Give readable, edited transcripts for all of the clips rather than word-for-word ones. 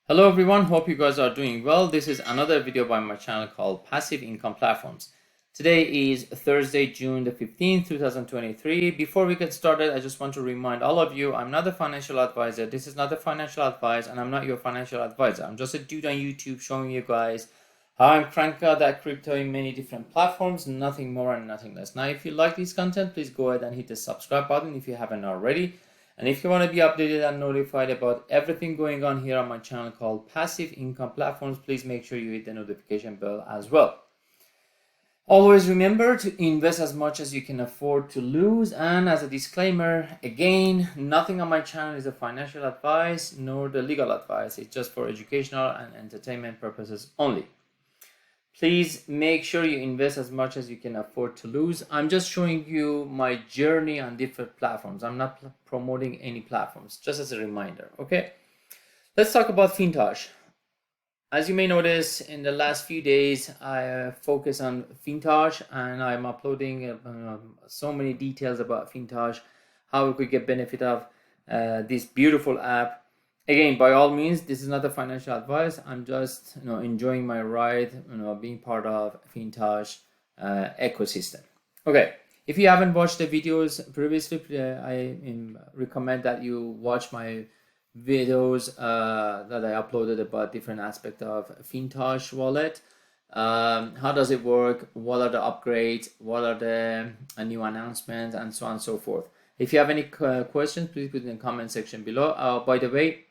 Hello everyone, hope you guys are doing well. This is another video by my channel called Passive Income Platforms. Today is Thursday, June the 15th, 2023. Before we get started, I just want to remind all of you, I'm not a financial advisor. This is not a financial advice and I'm not your financial advisor. I'm just a dude on YouTube showing you guys how I'm cranking out that crypto in many different platforms, nothing more and nothing less. Now, if you like this content, please go ahead and hit the subscribe button if you haven't already. And if you want to be updated and notified about everything going on here on my channel called Passive Income Platforms, please make sure you hit the notification bell as well. Always remember to invest as much as you can afford to lose. And as a disclaimer, again, nothing on my channel is a financial advice nor the legal advice. It's just for educational and entertainment purposes only. Please make sure you invest as much as you can afford to lose. I'm just showing you my journey on different platforms. I'm not promoting any platforms, just as a reminder, okay? Let's talk about FINTOCH. As you may notice, in the last few days, I focus on FINTOCH and I'm uploading so many details about FINTOCH, how we could get benefit of this beautiful app. Again, by all means, this is not a financial advice. I'm just enjoying my ride, being part of FINTOCH ecosystem. Okay, if you haven't watched the videos previously, I recommend that you watch my videos that I uploaded about different aspects of FINTOCH wallet. How does it work? What are the upgrades? What are the new announcements, and so on and so forth. If you have any questions, please put in the comment section below. By the way,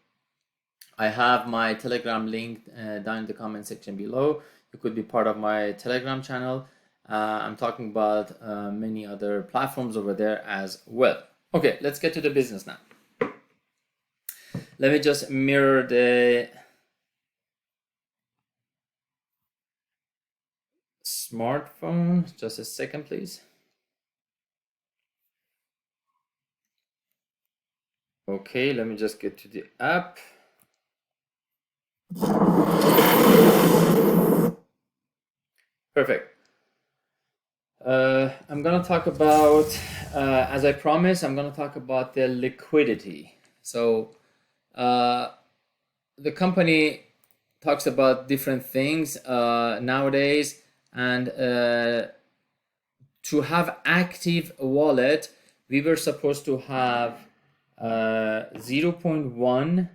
I have my Telegram link down in the comment section below. You could be part of my Telegram channel. I'm talking about many other platforms over there as well. Okay, let's get to the business now. Let me just mirror the smartphone. Just a second, please. Okay, let me just get to the app. Perfect. I'm gonna talk about, as I promised, I'm gonna talk about the liquidity. So the company talks about different things nowadays, and to have active wallet, we were supposed to have 0.1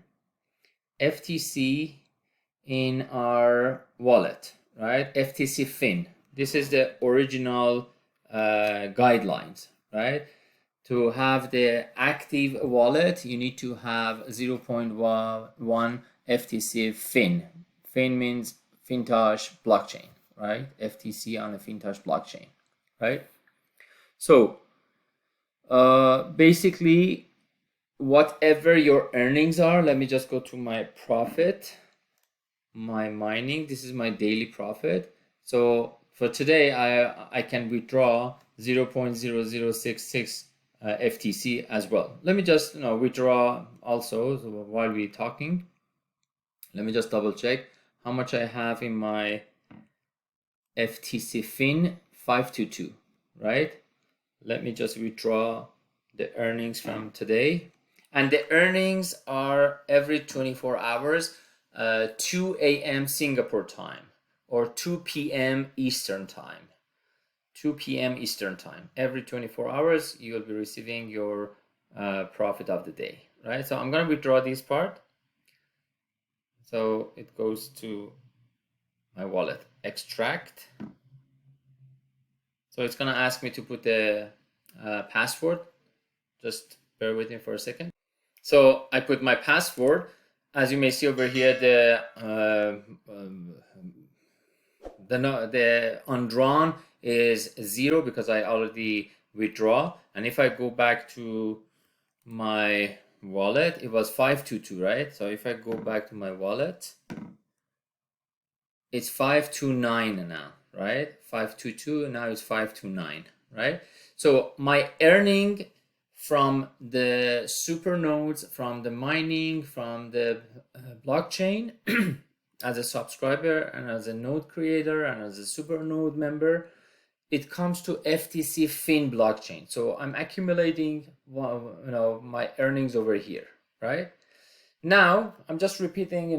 FTC in our wallet, right? FTC FIN. This is the original guidelines, right? To have the active wallet, you need to have 0.1 FTC FIN. FIN means FINTOCH blockchain, right? FTC on a FINTOCH blockchain, right? So basically, whatever your earnings are, let me just go to my profit, my mining. This is my daily profit. So for today, I can withdraw 0.0066 FTC as well. Let me just withdraw also. So while we're talking, let me just double check how much I have in my FTC FIN. 522, right? Let me just withdraw the earnings from today, and the earnings are every 24 hours, 2 a.m. Singapore time or 2 p.m. Eastern time. 2 p.m. Eastern time. Every 24 hours, you will be receiving your profit of the day, right? So I'm going to withdraw this part. So it goes to my wallet. Extract. So it's going to ask me to put the password. Just bear with me for a second. So I put my password. As you may see over here, the undrawn is 0 because I already withdraw. And if I go back to my wallet, it was 522, right? So if I go back to my wallet, it's 529 now, right? 522, and now it's 529, right? So my earning from the super nodes, from the mining, from the blockchain, as a subscriber and as a node creator and as a super node member, it comes to FTC FIN blockchain. So I'm accumulating my earnings over here, right? Now I'm just repeating,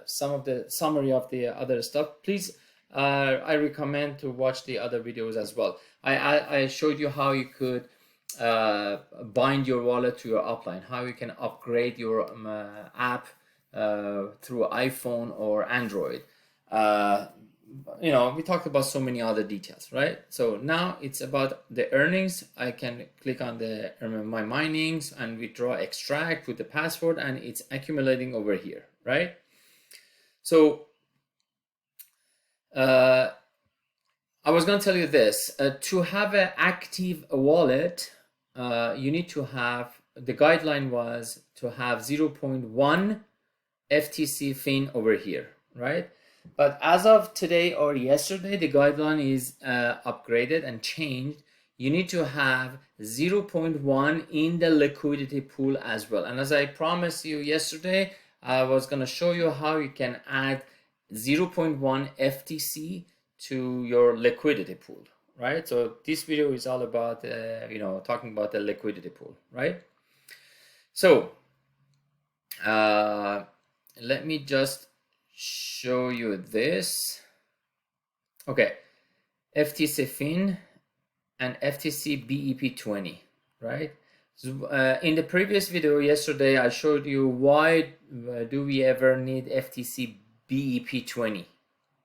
some of the summary of the other stuff. Please, I recommend to watch the other videos as well. I showed you how you could bind your wallet to your upline, how you can upgrade your app through iPhone or Android. We talked about so many other details, right? So now it's about the earnings. I can click on the my minings and withdraw, extract, put the password, and it's accumulating over here, right? So I was going to tell you this. To have an active wallet, you need to have, the guideline was to have 0.1 FTC fin over here, right? But as of today or yesterday, the guideline is upgraded and changed. You need to have 0.1 in the liquidity pool as well. And as I promised you yesterday, I was going to show you how you can add 0.1 FTC to your liquidity pool, right? So this video is all about, talking about the liquidity pool, right? So let me just show you this. Okay, FTC fin and FTC BEP20, right? So, in the previous video yesterday, I showed you why do we ever need FTC BEP20,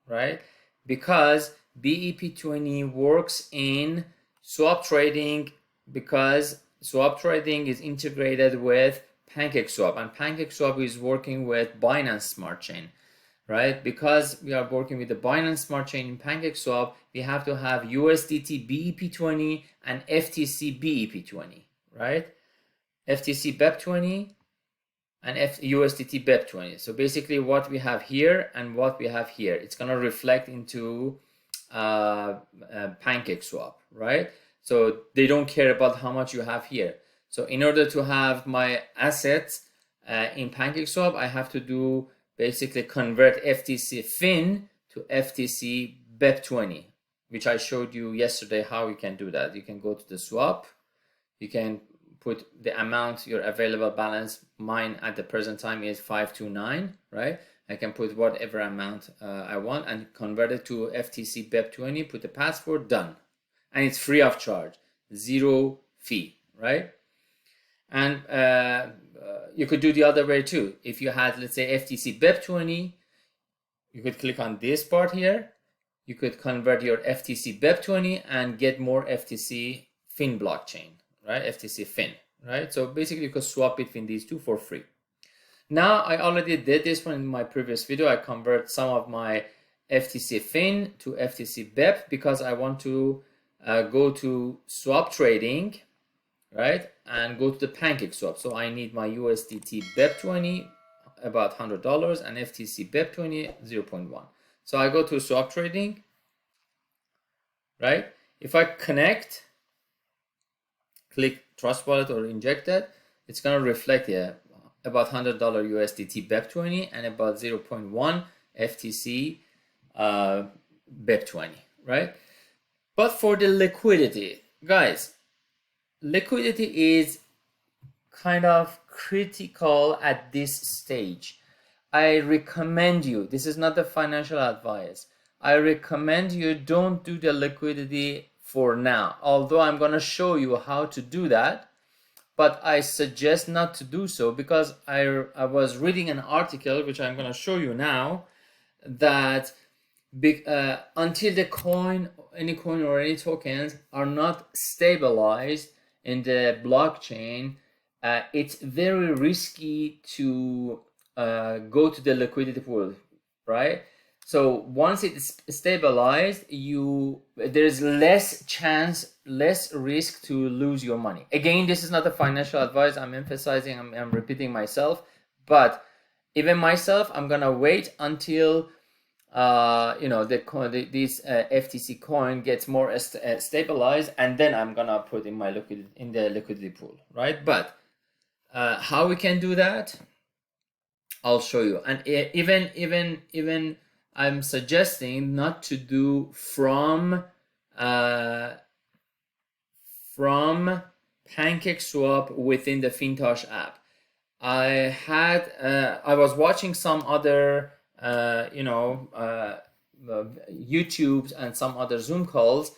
right? Because BEP20 works in swap trading, because swap trading is integrated with PancakeSwap, and PancakeSwap is working with Binance Smart Chain, right? Because we are working with the Binance Smart Chain in PancakeSwap, we have to have USDT BEP20 and FTC BEP20, right? FTC BEP20 and USDT BEP20. So basically what we have here and what we have here, it's going to reflect into PancakeSwap, right? So they don't care about how much you have here. So in order to have my assets in PancakeSwap, I have to do basically convert FTC fin to FTC BEP20, which I showed you yesterday how you can do that. You can go to the swap, you can put the amount, your available balance. Mine at the present time is 529, right? I can put whatever amount I want and convert it to FTC BEP20, put the password, done. And it's free of charge, zero fee, right? And you could do the other way too. If you had, let's say, FTC BEP20, you could click on this part here. You could convert your FTC BEP20 and get more FTC fin blockchain, right? FTC fin, right? So basically you could swap between these two for free. Now I already did this one in my previous video. I convert some of my FTC fin to FTC BEP because I want to go to swap trading, right? And go to the PancakeSwap. So I need my USDT BEP20, about $100, and FTC BEP20, 0.1. So I go to swap trading, right? If I connect, click trust wallet or inject it, it's going to reflect here about $100 USDT BEP20 and about 0.1 FTC BEP20, right? But for the liquidity, guys, liquidity is kind of critical at this stage. I recommend you, this is not the financial advice, I recommend you don't do the liquidity for now, although I'm going to show you how to do that. But I suggest not to do so because I was reading an article, which I'm going to show you now, that until the any coin or any tokens are not stabilized in the blockchain, it's very risky to go to the liquidity pool, right? So once it's stabilized, there's less chance, less risk to lose your money. Again, this is not a financial advice. I'm emphasizing, I'm repeating myself, but even myself, I'm gonna wait until this FTC coin gets more stabilized, and then I'm gonna put in the liquidity pool, right? But how we can do that, I'll show you. And even I'm suggesting not to do from PancakeSwap within the FinTOCH app. I was watching some other YouTubes and some other Zoom calls.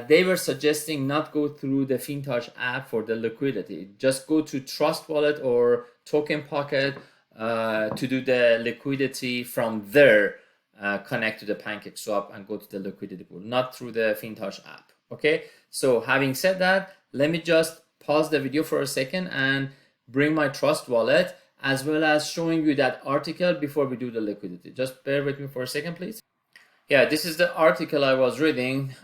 They were suggesting not go through the FinTouch app for the liquidity. Just go to Trust Wallet or Token Pocket to do the liquidity from there. Connect to the PancakeSwap and go to the liquidity pool, not through the FinTouch app. Okay, so having said that, let me just pause the video for a second and bring my Trust Wallet, as well as showing you that article before we do the liquidity. Just bear with me for a second, please. Yeah, this is the article I was reading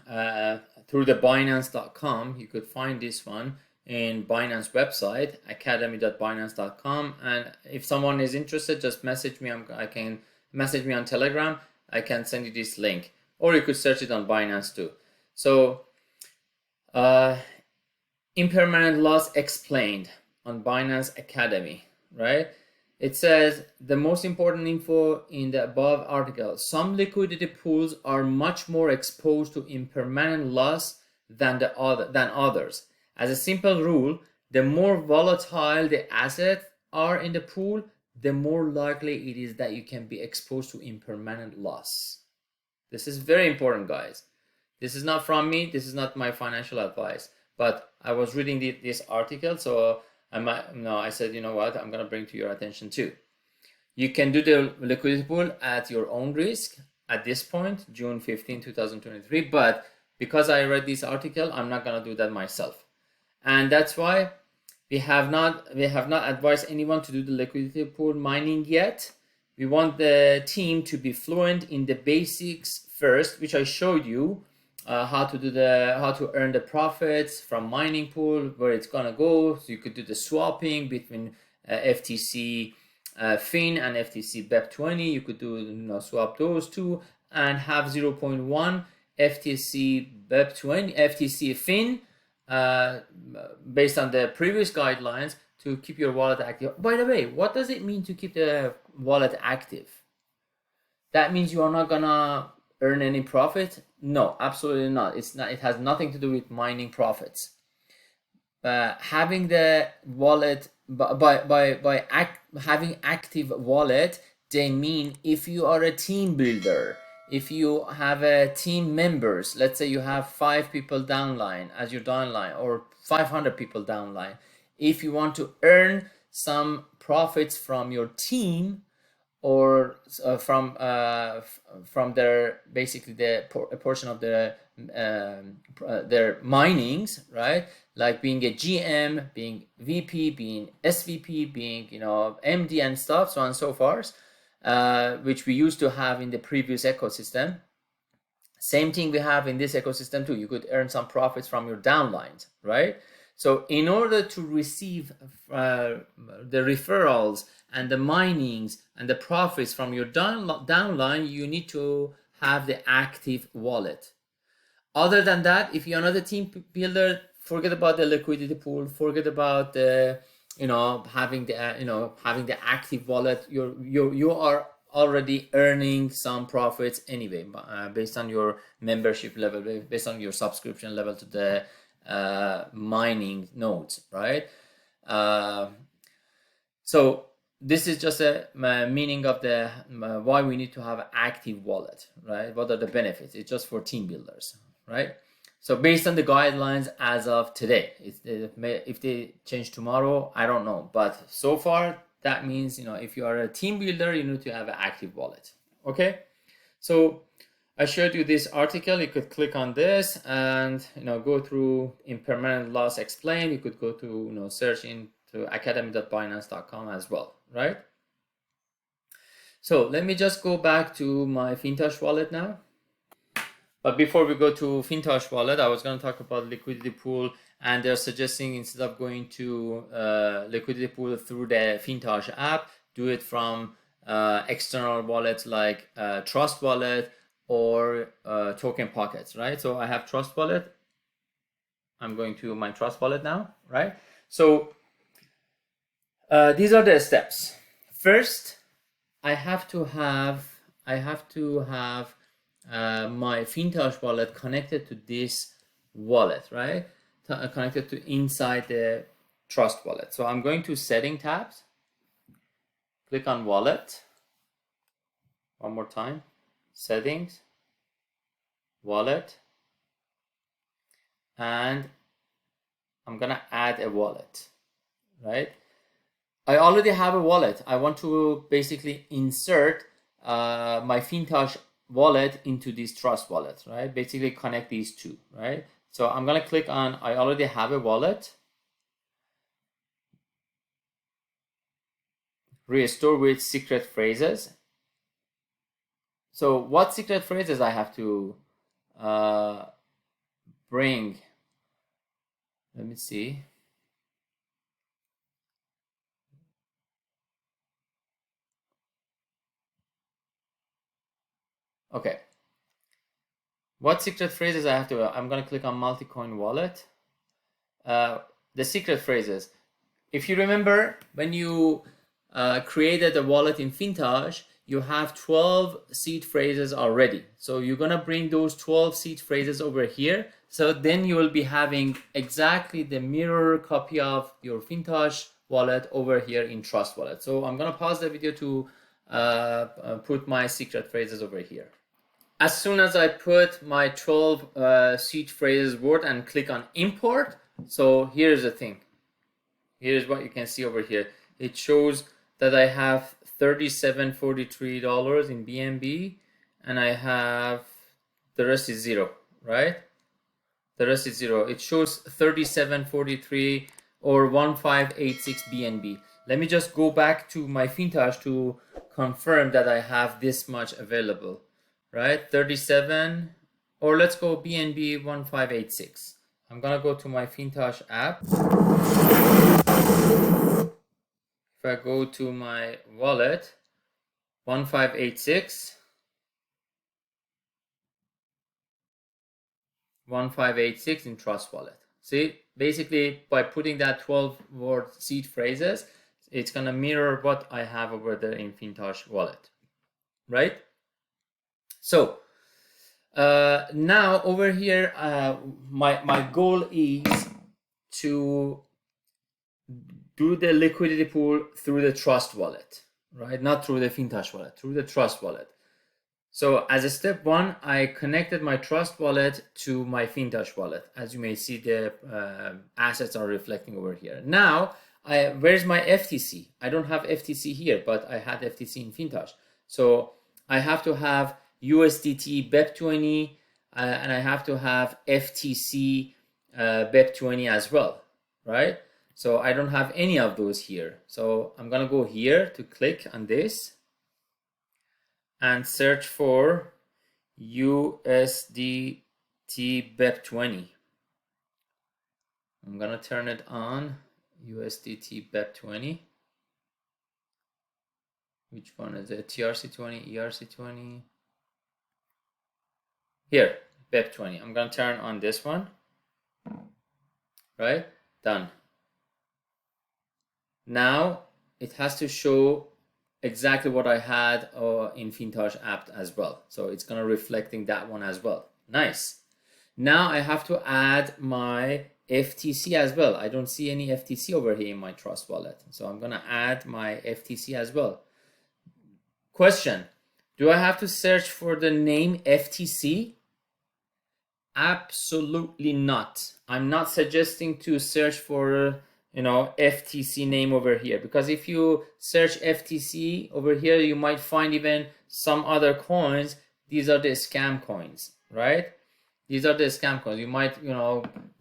through the Binance.com. You could find this one in Binance website, academy.binance.com. And if someone is interested, just message me. I can message me on Telegram. I can send you this link, or you could search it on Binance too. So, impermanent loss explained on Binance Academy, right? It says the most important info in the above article. Some liquidity pools are much more exposed to impermanent loss than others. As a simple rule, the more volatile the assets are in the pool, the more likely it is that you can be exposed to impermanent loss. This is very important, guys. This is not from me. This is not my financial advice. But I was reading this article, so I said, you know what, I'm going to bring to your attention too. You can do the liquidity pool at your own risk at this point, June 15, 2023. But because I read this article, I'm not going to do that myself. And that's why we have not advised anyone to do the liquidity pool mining yet. We want the team to be fluent in the basics first, which I showed you. How to earn the profits from mining pool, where it's gonna go. So you could do the swapping between FTC FIN and FTC BEP20. You could do swap those two and have 0.1 FTC BEP20 FTC FIN based on the previous guidelines to keep your wallet active. By the way, what does it mean to keep the wallet active? That means you are not gonna earn any profit? No, absolutely not. It's not. It has nothing to do with mining profits. Having the wallet having active wallet, they mean if you are a team builder, if you have a team members, let's say you have 5 people downline as your downline or 500 people downline, if you want to earn some profits from your team, or from their basically a portion of their minings, right? Like being a GM, being VP, being SVP, being MD and stuff, so on and so forth, which we used to have in the previous ecosystem. Same thing we have in this ecosystem too. You could earn some profits from your downlines, right? So in order to receive the referrals and the minings and the profits from your downline, you need to have the active wallet. Other than that, if you're not a team builder, forget about the liquidity pool, forget about the having the active wallet. You are already earning some profits anyway, based on your membership level, based on your subscription level to the mining nodes, right? So this is just a meaning of the why we need to have an active wallet, right? What are the benefits? It's just for team builders, right? So based on the guidelines as of today, if they change tomorrow, I don't know. But so far, that means if you are a team builder, you need to have an active wallet. Okay, so I showed you this article. You could click on this and go through impermanent loss explained. You could go to search into academy.binance.com as well, right? So let me just go back to my FinTouch wallet now. But before we go to FinTouch wallet, I was going to talk about liquidity pool, and they're suggesting instead of going to liquidity pool through the FinTouch app, do it from external wallets like Trust Wallet or Token Pockets, right? So I have Trust Wallet. I'm going to my Trust Wallet now, right? So these are the steps. First, I have to have my FinTouch wallet connected to this wallet, right? Connected to inside the Trust Wallet. So I'm going to Setting tabs, click on wallet. One more time, settings, wallet, and I'm gonna add a wallet, right? I already have a wallet. I want to basically insert my FINTOCH wallet into this Trust wallet, right? Basically connect these two, right? So I'm gonna click on, I already have a wallet. Restore with secret phrases. So what secret phrases I have to bring? Let me see. Okay. What secret phrases I have to, I'm going to click on multi-coin wallet. The secret phrases. If you remember, when you created a wallet in FINTOCH, you have 12 seed phrases already. So you're going to bring those 12 seed phrases over here. So then you will be having exactly the mirror copy of your FINTOCH wallet over here in Trust wallet. So I'm going to pause the video to put my secret phrases over here. As soon as I put my 12 seed phrases word and click on import, so here's the thing. Here's what you can see over here. It shows that I have $37.43 in BNB, and I have, the rest is zero, right? The rest is zero. It shows 37.43 or 1586 BNB. Let me just go back to my FINTOCH to confirm that I have this much available, right? 37, or let's go BNB 1586. I'm gonna go to my FINTOCH app. If I go to my wallet, 1586, 1586 in Trust wallet. See, basically by putting that 12 word seed phrases, it's gonna mirror what I have over there in FINTOCH wallet, right? So now over here, my goal is to do the liquidity pool through the Trust wallet, right? Not through the FINTOCH wallet, through the Trust wallet. So as a step one, I connected my Trust wallet to my FINTOCH wallet. As you may see, the assets are reflecting over here. Now, where's my FTC? I don't have FTC here, but I had FTC in FINTOCH. So I have to have USDT BEP20, and I have to have FTC BEP20 as well, right? So I don't have any of those here. So I'm gonna go here to click on this and search for USDT BEP20. I'm gonna turn it on, USDT BEP20. Which one is it? TRC20, ERC20? Here, BEP20. I'm gonna turn on this one, right? Done. Now it has to show exactly what I had in FINTOCH app as well. So it's gonna reflecting that one as well. Nice. Now I have to add my FTC as well. I don't see any FTC over here in my Trust wallet. So I'm gonna add my FTC as well. Question, do I have to search for the name FTC? Absolutely not. I'm not suggesting to search for FTC name over here, because if you search FTC over here, you might find even some other coins. These are the scam coins, right? These are the scam coins. You might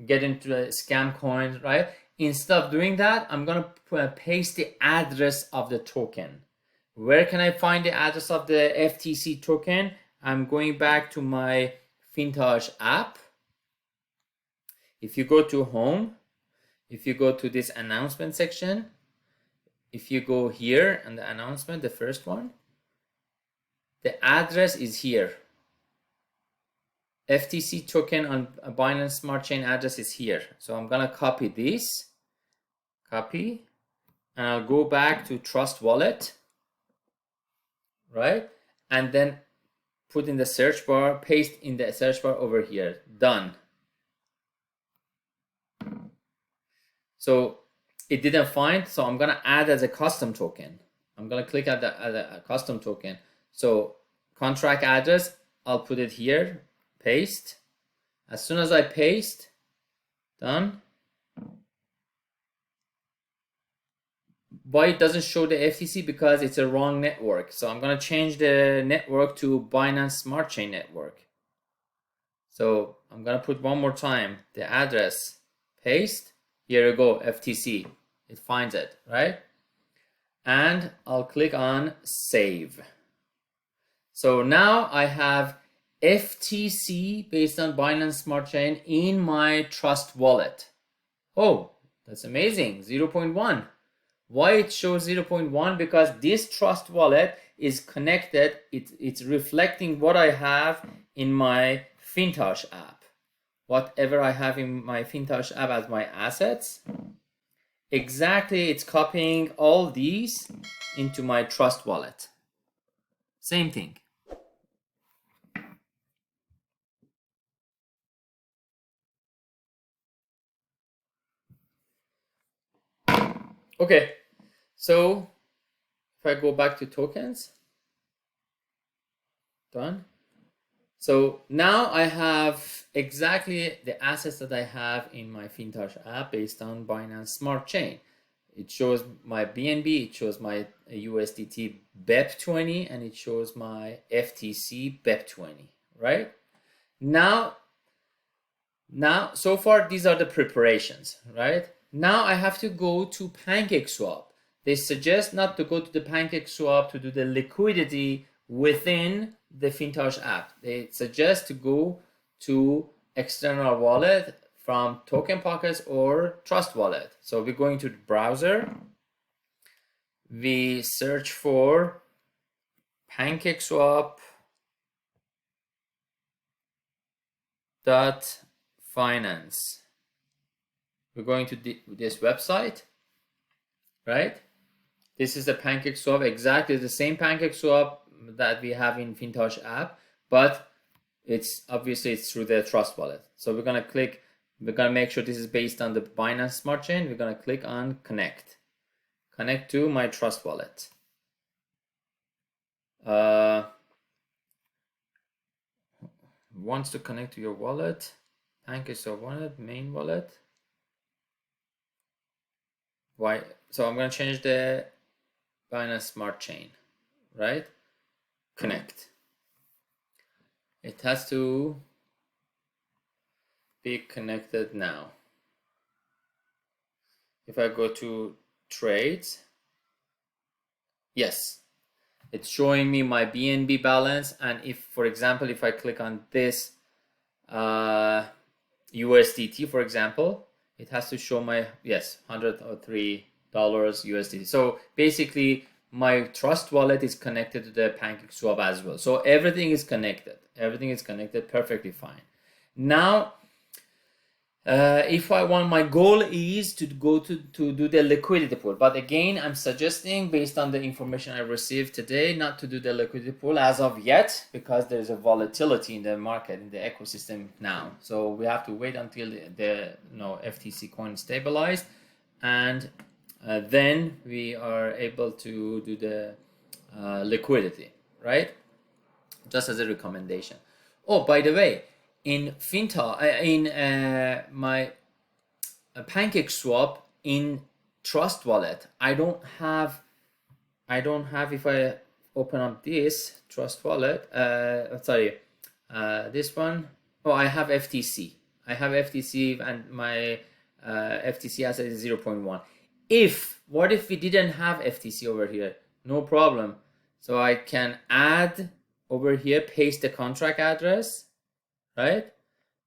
get into the scam coins, right? Instead of doing that, I'm gonna paste the address of the token. Where can I find the address of the FTC token? I'm going back to my FINTOCH app. If you go to home, if you go to this announcement section, if you go here and the announcement, the first one, the address is here. FTC token on Binance Smart Chain address is here. So I'm gonna copy this, copy, and I'll go back to Trust wallet, right? And then put in the search bar, paste in the search bar over here, done. So it didn't find, so I'm gonna add as a custom token. I'm gonna click at the custom token. So contract address, I'll put it here, paste. As soon as I paste, done. Why it doesn't show the FTC? Because it's a wrong network. So I'm gonna change the network to Binance Smart Chain network. So I'm gonna put one more time the address, paste. Here you go, FTC. It finds it, right? And I'll click on save. So now I have FTC based on Binance Smart Chain in my Trust wallet. Oh, that's amazing, 0.1. Why it shows 0.1? Because this Trust wallet is connected. It's reflecting what I have in my FINTOCH app. Whatever I have in my FINTOCH app as my assets, exactly, it's copying all these into my Trust wallet. Same thing. Okay, so if I go back to tokens, done. So now I have exactly the assets that I have in my FinTouch app based on Binance Smart Chain. It shows my BNB, it shows my USDT BEP20, and it shows my FTC BEP20, right? Now, so far, these are the preparations, right? Now I have to go to PancakeSwap. They suggest not to go to the PancakeSwap to do the liquidity within the FinTouch app. They suggest to go to external wallet from Token Pockets or Trust Wallet. So we're going to the browser. We search for PancakeSwap.finance. We're going to this website, right? This is the PancakeSwap, exactly the same PancakeSwap that we have in FinTouch app, but it's obviously it's through the Trust Wallet. So we're gonna click, we're gonna make sure this is based on the Binance Smart Chain. We're gonna click on connect to my Trust Wallet. Wants to connect to your wallet, PancakeSwap wallet, main wallet. Why? So I'm gonna change the Binance Smart Chain, right? Connect. It has to be connected now. If I go to trades, yes, it's showing me my BNB balance. And if, for example, if I click on this USDT, for example, it has to show my, yes, $103 USDT. So basically, my Trust wallet is connected to the PancakeSwap as well. So everything is connected. Everything is connected perfectly fine. Now, if I want, my goal is to go to do the liquidity pool. But again, I'm suggesting, based on the information I received today, not to do the liquidity pool as of yet, because there's a volatility in the market, in the ecosystem now. So we have to wait until the FTC coin stabilized, and then we are able to do the liquidity, right? Just as a recommendation. Oh, by the way, in FinTocH, in my PancakeSwap in Trust Wallet, I don't have. If I open up this Trust Wallet, this one. Oh, I have FTC. I have FTC, and my FTC asset is 0.1. What if we didn't have FTC over here? No problem. So I can add over here, paste the contract address, right?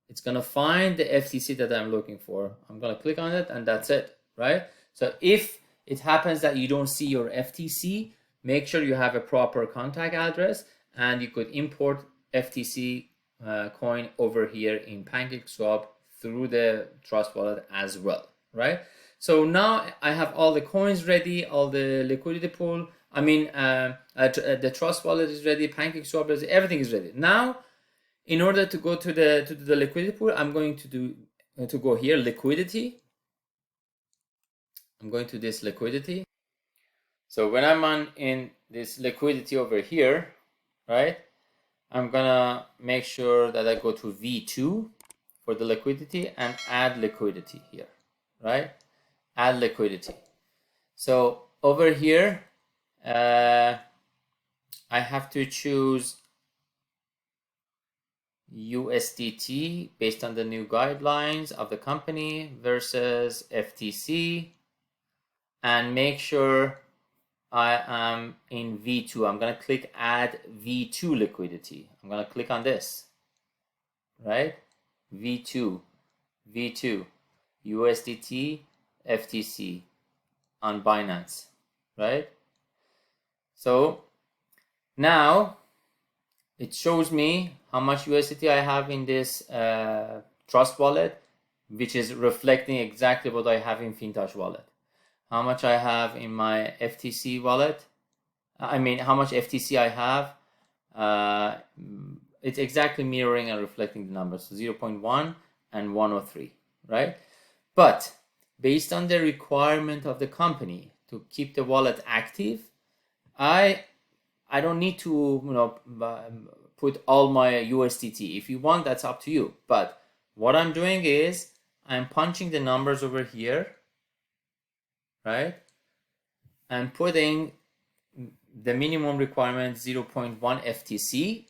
It's gonna find the FTC that I'm looking for. I'm gonna click on it, and that's it, right? So if it happens that you don't see your FTC, make sure you have a proper contact address, and you could import FTC coin over here in PancakeSwap through the Trust Wallet as well, right? So now I have all the coins ready, all the liquidity pool. I mean, the Trust Wallet is ready, PancakeSwap is, everything is ready. Now, in order to go to the liquidity pool, I'm going to go here, liquidity. I'm going to this liquidity. So when I'm in this liquidity over here, right, I'm gonna make sure that I go to V2 for the liquidity and add liquidity here, right? Add liquidity. So over here, I have to choose USDT based on the new guidelines of the company versus FTC, and make sure I am in V2. I'm going to click add V2 liquidity. I'm going to click on this, right? V2, V2, USDT, FTC on Binance, right? So now it shows me how much USDT I have in this Trust wallet, which is reflecting exactly what I have in FINTOCH wallet. How much I have in my FTC wallet, I mean how much FTC I have, it's exactly mirroring and reflecting the numbers, so 0.1 and 103, right? But based on the requirement of the company to keep the wallet active, I don't need to put all my USDT. If you want, that's up to you. But what I'm doing is I'm punching the numbers over here, right? I'm putting the minimum requirement 0.1 FTC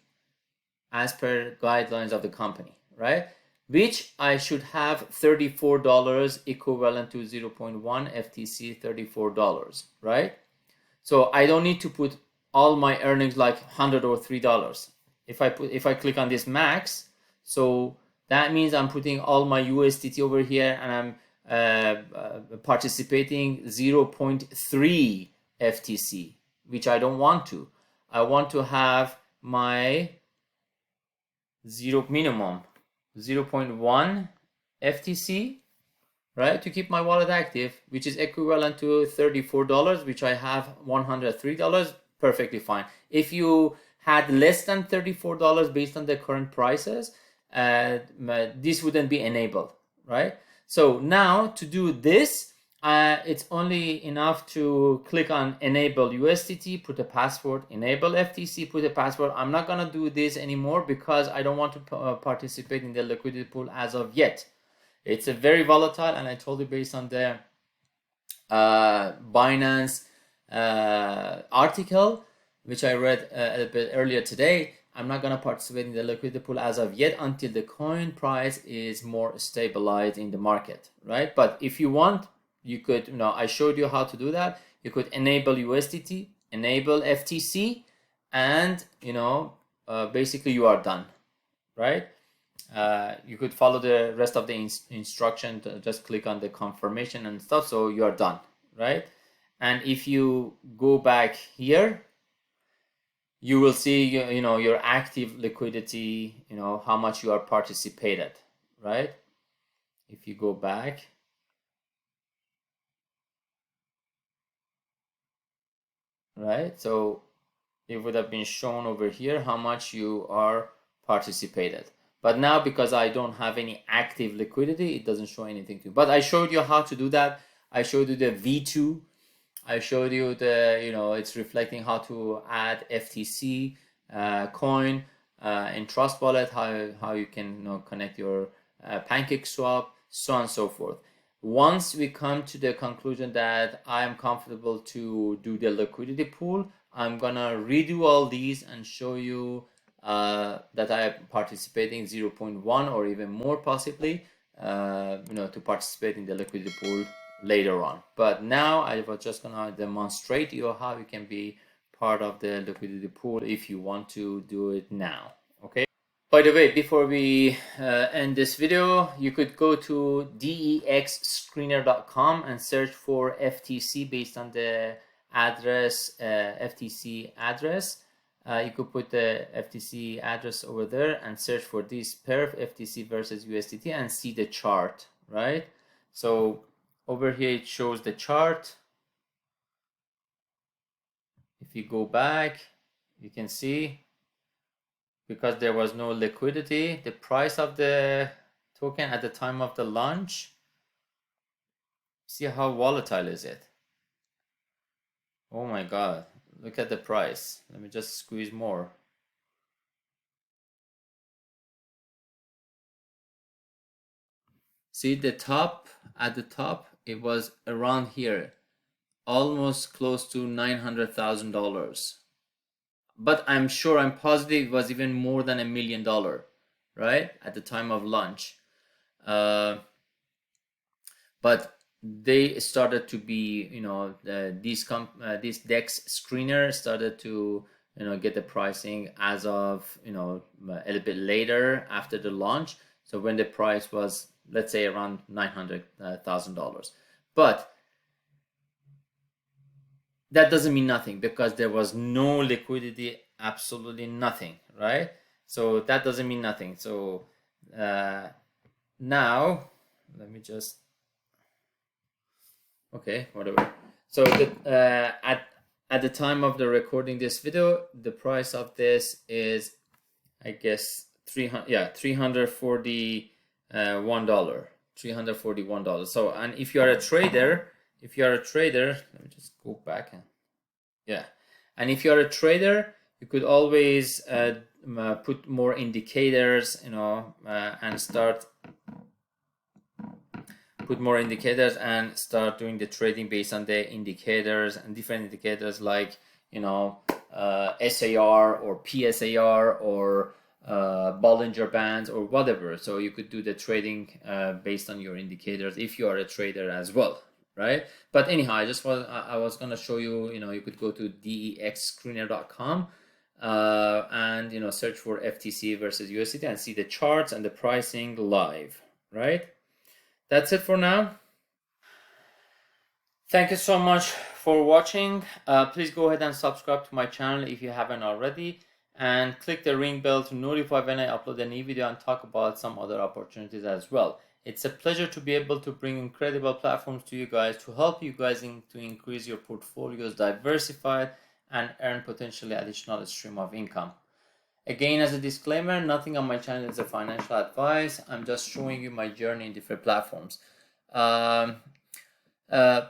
as per guidelines of the company, right? Which I should have $34 equivalent to 0.1 FTC, $34, right? So I don't need to put all my earnings like $100 or $3. If I click on this max, so that means I'm putting all my USDT over here and I'm participating 0.3 FTC, which I don't want to. I want to have my minimum 0.1 FTC, right, to keep my wallet active, which is equivalent to $34, which I have $103, perfectly fine. If you had less than $34 based on the current prices, this wouldn't be enabled, right? So now to do this, it's only enough to click on enable USDT, put a password, enable FTC, put a password. I'm not gonna do this anymore because I don't want to participate in the liquidity pool as of yet. It's a very volatile, and I told you based on the Binance article, which I read a bit earlier today. I'm not going to participate in the liquidity pool as of yet until the coin price is more stabilized in the market, right? But if you want, you could, I showed you how to do that. You could enable USDT, enable FTC, and, basically you are done, right? You could follow the rest of the instruction, just click on the confirmation and stuff, so you are done, right? And if you go back here, you will see your active liquidity, how much you are participated, right? If you go back, right, so it would have been shown over here how much you are participated. But now, because I don't have any active liquidity, it doesn't show anything to me. But I showed you how to do that. I showed you the V2. I showed you the, it's reflecting how to add FTC coin in Trust Wallet, how you can connect your Pancake Swap, so on and so forth. Once we come to the conclusion that I am comfortable to do the liquidity pool, I'm gonna redo all these and show you that I am participating 0.1 or even more possibly, to participate in the liquidity pool later on. But now I was just gonna demonstrate you how you can be part of the liquidity pool if you want to do it now. Okay. By the way, before we end this video, you could go to dexscreener.com and search for FTC based on the address, FTC address. You could put the FTC address over there and search for this perf FTC versus USDT and see the chart, right? So over here it shows the chart. If you go back, you can see, because there was no liquidity, the price of the token at the time of the launch, see how volatile is it? Oh my God, look at the price. Let me just squeeze more. See the top, at the top, it was around here, almost close to $900,000. But I'm sure, I'm positive it was even more than $1 million, right? At the time of launch. But they started to be, you know, these DEX screener started to, you know, get the pricing as of, you know, a little bit later after the launch. So when the price was, let's say, around $900,000, but that doesn't mean nothing because there was no liquidity, absolutely nothing, right? So that doesn't mean nothing. So now let me just, okay, whatever. So at the time of the recording this video, the price of this is, I guess, $341. $341. So, and if you are a trader, let me just go back and, yeah, and if you are a trader, you could always put more indicators, you know, and start doing the trading based on the indicators and different indicators like, you know, SAR or PSAR or Bollinger Bands or whatever. So you could do the trading based on your indicators if you are a trader as well, right? But anyhow, I was gonna show you, you know, you could go to dexscreener.com and, you know, search for FTC versus USDT and see the charts and the pricing live, right? That's it for now. Thank you so much for watching. Please go ahead and subscribe to my channel if you haven't already, and click the ring bell to notify when I upload a new video and talk about some other opportunities as well. It's a pleasure to be able to bring incredible platforms to you guys to help you guys to increase your portfolios, diversify, and earn potentially additional stream of income. Again, as a disclaimer, nothing on my channel is a financial advice. I'm just showing you my journey in different platforms.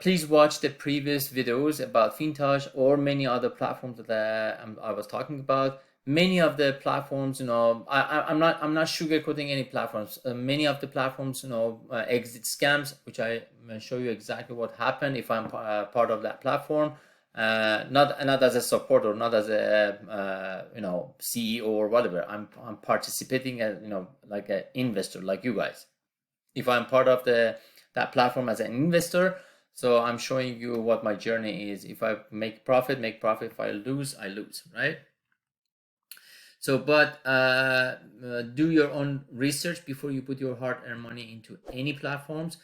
Please watch the previous videos about FINTOCH or many other platforms that I was talking about. Many of the platforms, you know, I'm not sugarcoating any platforms. Many of the platforms, you know, exit scams, which I show you exactly what happened if I'm part of that platform. Not as a supporter, not as a you know, CEO or whatever. I'm participating as, you know, like an investor, like you guys. If I'm part of that platform as an investor, so I'm showing you what my journey is. If I make profit, make profit. If I lose, I lose, right? So, but do your own research before you put your hard-earned money into any platforms.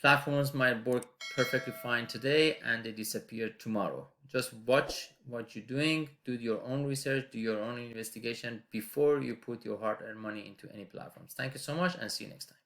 Platforms might work perfectly fine today and they disappear tomorrow. Just watch what you're doing, do your own research, do your own investigation before you put your hard-earned money into any platforms. Thank you so much and see you next time.